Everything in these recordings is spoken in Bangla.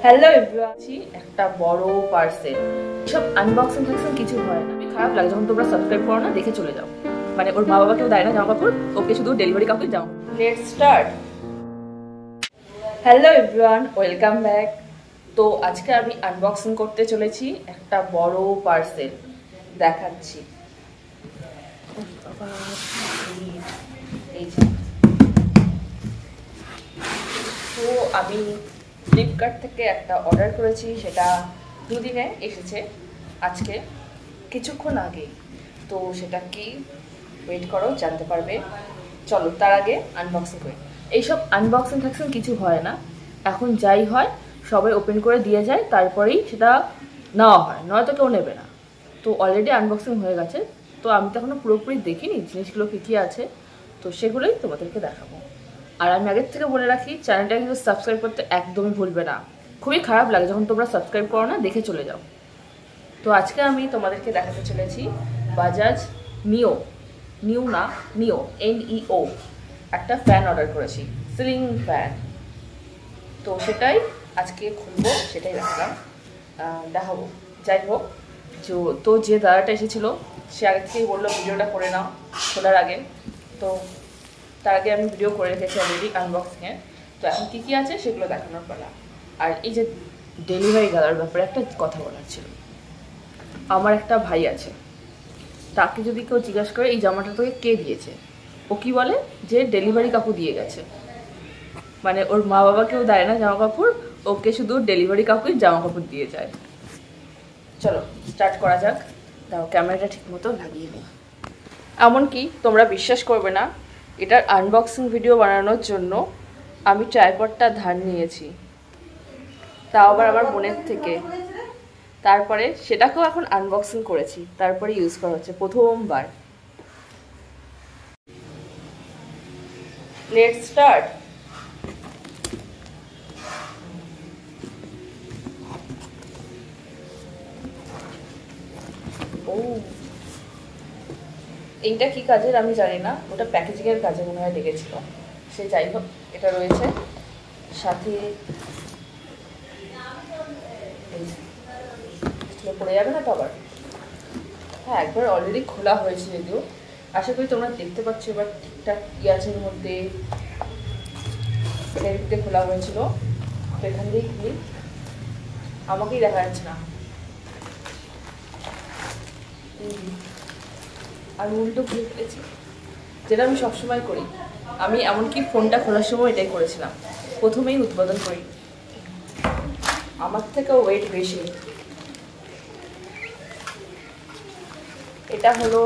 হ্যালো এভরিওয়ান, একটা বড় পার্সেল। সব আনবক্সিং ফ্যাকশন কিছু হয় না, খারাপ লাগে যখন তোমরা সাবস্ক্রাইব করো না, দেখে চলে যাও। মানে ওর মা বাবাকেও দেয় না জামা কাপড়, ওকে শুধু ডেলিভারি কাউকে যাও। Let's start. Hello everyone, welcome back. তো আজকে আমি আনবক্সিং করতে চলেছি একটা বড় পার্সেল, দেখাচ্ছি। এই যে তো আমি ফ্লিপকার্ট থেকে একটা অর্ডার করেছি, সেটা দুদিনে এসেছে, আজকে কিছুক্ষণ আগে। তো সেটা কি, ওয়েট করো, জানতে পারবে। চলো তার আগে আনবক্সিং করি। এইসব আনবক্সিং ফ্যাকশন কিছু হয় না, এখন যাই হয় সবাই ওপেন করে দিয়ে যায়, তারপরেই সেটা নেওয়া হয়, নয়তো কেউ নেবে না। তো অলরেডি আনবক্সিং হয়ে গেছে, তো আমি তো এখনও পুরোপুরি দেখিনি জিনিসগুলো কী কী আছে, তো সেগুলোই তোমাদেরকে দেখাবো। আর আমি আগের থেকে বলে রাখি, চ্যানেলটা কিন্তু সাবস্ক্রাইব করতে একদমই ভুলবে না। খুবই খারাপ লাগে যখন তোমরা সাবস্ক্রাইব করো না, দেখে চলে যাও। তো আজকে আমি তোমাদেরকে দেখাতে চলেছি বাজাজ নিও NEO একটা ফ্যান অর্ডার করেছি, সিলিং ফ্যান। তো সেটাই আজকে খুলবো, সেটাই রাখলাম, দেখাবো। যাই হোক, তো যে দাদাটা এসেছিলো সে আগে থেকেই বললো ভিডিওটা করে নাও খোলার আগে। তো তার আগে আমি ভিডিও করে রেখেছি অলরেডি আনবক্সিংয়ে। তো এখন কী কী আছে সেগুলো দেখানোর পালা। আর এই যে ডেলিভারি দেওয়ার ব্যাপারে একটা কথা বলার ছিল। আমার একটা ভাই আছে, তাকে যদি কেউ জিজ্ঞাসা করে এই জামাটা তোকে কে দিয়েছে, ও কি বলে যে ডেলিভারি কাকু দিয়ে গেছে। মানে ওর মা বাবাকেও দেয় না জামা কাপড়, ওকে শুধু ডেলিভারি কাকুই জামা কাপড় দিয়ে যায়। চলো স্টার্ট করা যাক। দাও ক্যামেরাটা ঠিক মতো লাগিয়ে নিই। এমনকি তোমরা বিশ্বাস করবে না, এটার আনবক্সিং ভিডিও বানানোর জন্য আমি ট্রাইপডটা ধার নিয়েছি, তাও আবার আমার বোনের থেকে। তারপরে সেটাকেও এখন আনবক্সিং করেছি, তারপরে ইউজ করা হচ্ছে প্রথমবার। Let's start. ও, এইটা কি কাজের আমি জানি না, ওটা প্যাকেজিংয়ের কাজে মনে হয় লেগেছিল। সে যাই হোক, এটা রয়েছে সাথে। পড়ে যাবে না তো আবার। হ্যাঁ, একবার অলরেডি খোলা হয়েছে যদিও। আশা করি তোমরা দেখতে পাচ্ছ এবার ঠিকঠাক কি আছে এর মধ্যে। এটা দিতে খোলা হয়েছিল, তো এখান দিয়েই খুলি, আমাকেই দেখা যাচ্ছে না। আমি উল্টো খুলে ফেলেছি, যেটা আমি সবসময় করি। আমি এমনকি ফোনটা খোলার সময় এটাই করেছিলাম, প্রথমেই উদ্বোধন করি। আমার থেকেও ওয়েট বেশি। এটা হলো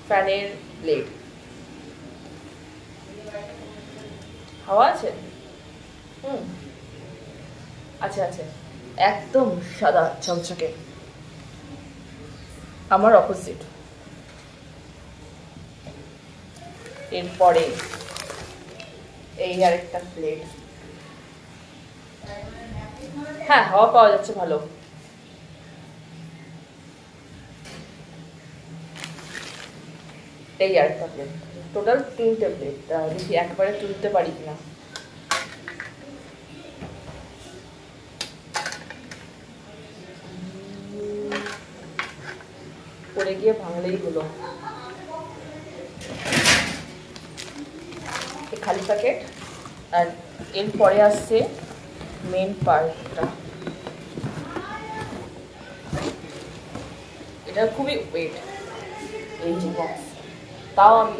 ফ্যানের ব্লেড। হাওয়া আছে? আচ্ছা আচ্ছা, একদম সাদা চকচকে, আমার অপোজিট। এরপরে এই আরেকটা প্লেট। হ্যাঁ, হাওয়া পাওয়া যাচ্ছে ভালো। এই আরেকটা প্লেট, টোটাল 3টে প্লেট। দেখি একবারে তুলতে পারি কিনা। পড়ে গিয়ে ভাঙলেই হলো। খালি প্যাকেট। আর এরপরে আসছে মেন পার্টটা। এটা খুবই ওয়েট, এই যে বক্স, তাও আমি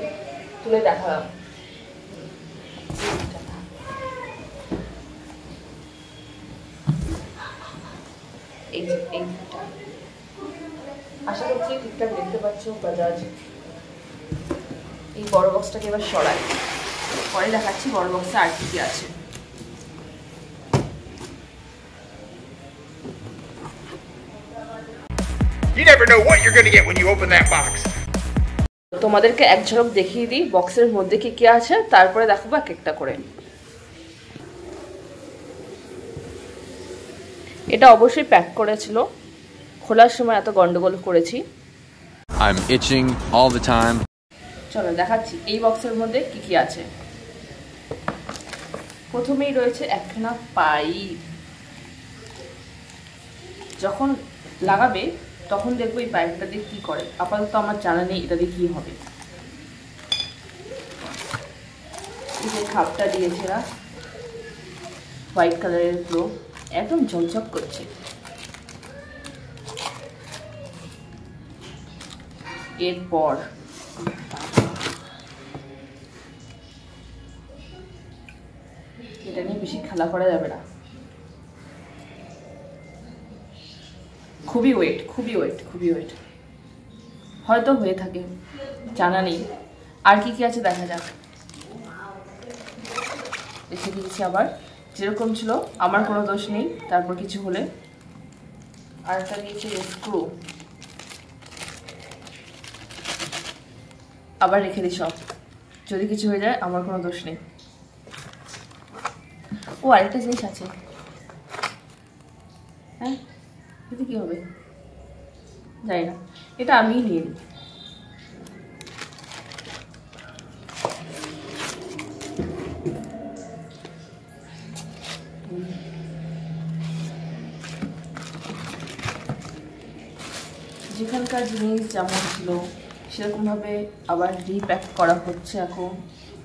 তুলে দেখালাম। এই যে এইটা, আশা করছি ঠিকঠাক দেখতে পাচ্ছ। বাজাজ এই বড় বক্সটাকে এবার সরাই, পরে দেখাচ্ছি বড় বক্সে আর কি আছে। You never know what you're going to get when you open that box. তোমাদেরকে এক ঝলক দেখিয়ে দিই বক্সের মধ্যে কি কি আছে, তারপরে দেখাবো এক একটা করে। এটা অবশ্যই প্যাক করেছিল, খোলার সময় এত গন্ডগোল করেছি। I'm itching all the time. চলো দেখাচ্ছি এই বক্সের মধ্যে কি কি আছে। প্রথমেই রয়েছে একখানা পাইপ। যখন লাগাবে তখন দেখবো এই পাইপটা দিয়ে কী করে। আপাতত আমার জানা নেই এটা দিয়ে কী হবে। এই যে খাপটা দিয়েছে না, হোয়াইট কালারের পুরো একদম ঝকঝক করছে। এরপর এটা নিয়ে বেশি খেলা করা যাবে না, খুবই ওয়েট, খুবই ওয়েট, খুবই ওয়েট। হয়তো হয়ে থাকে, জানা নেই। আর কি কি আছে দেখা যাক। রেখে দিয়েছি আবার, যেরকম ছিল, আমার কোনো দোষ নেই। তারপর কিছু হলে আর একটা দিয়েছি স্ক্রু, আবার রেখে দিই সব। যদি কিছু হয়ে যায় আমার কোনো দোষ নেই। ও আরেকটা জিনিস আছে, হ্যাঁ এতে কী হবে জানি না, এটা আমিই নিয়ে নিই। যেখানকার জিনিস যেমন ছিল সেরকমভাবে আবার রিপ্যাক করা হচ্ছে এখন,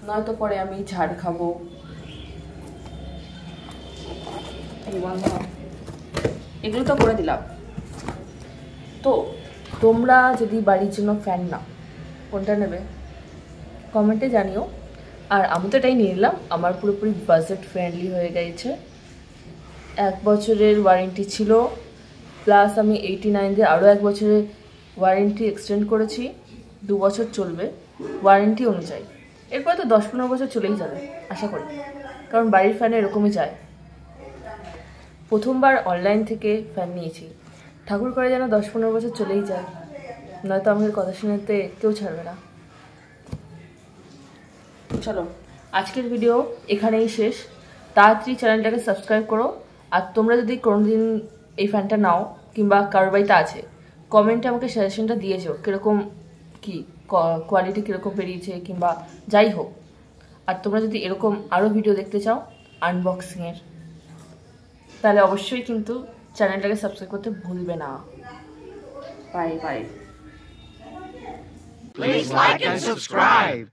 নয়তো পরে আমি ঝাড় খাবো। এগুলো তো করে দিলাম। তো তোমরা যদি বাড়ির জন্য ফ্যান নাও, কোনটা নেবে কমেন্টে জানিও। আর আমি তো এটাই নিয়ে নিলাম, আমার পুরোপুরি বাজেট ফ্রেন্ডলি হয়ে গেছে। 1 বছরের ওয়ারেন্টি ছিল, প্লাস আমি 89 দিয়ে আরও 1 বছরের ওয়ারেন্টি এক্সটেন্ড করেছি। 2 বছর চলবে ওয়ারেন্টি অনুযায়ী। এরপরে তো 10-15 বছর চলেই যাবে আশা করি, কারণ বাড়ির ফ্যানে এরকমই যায়। প্রথমবার অনলাইন থেকে ফ্যান নিয়েছি, ঠাকুর করে যেন 10-15 বছর চলেই যায়, নয়তো আমাদের কথা শুনতে কেউ ছাড়বে না। চলো আজকের ভিডিও এখানেই শেষ। তাড়াতাড়ি চ্যানেলটাকে সাবস্ক্রাইব করো। আর তোমরা যদি কোনোদিন এই ফ্যানটা নাও কিংবা কারোর বাড়িতে আছে, কমেন্টে আমাকে সাজেশনটা দিয়েছো কীরকম কী কোয়ালিটি কীরকম বেরিয়েছে কিংবা যাই হোক। আর তোমরা যদি এরকম আরও ভিডিও দেখতে চাও আনবক্সিংয়ের, তাহলে অবশ্যই কিন্তু চ্যানেলটাকে সাবস্ক্রাইব করতে ভুলবে না। Bye bye. Please like and subscribe.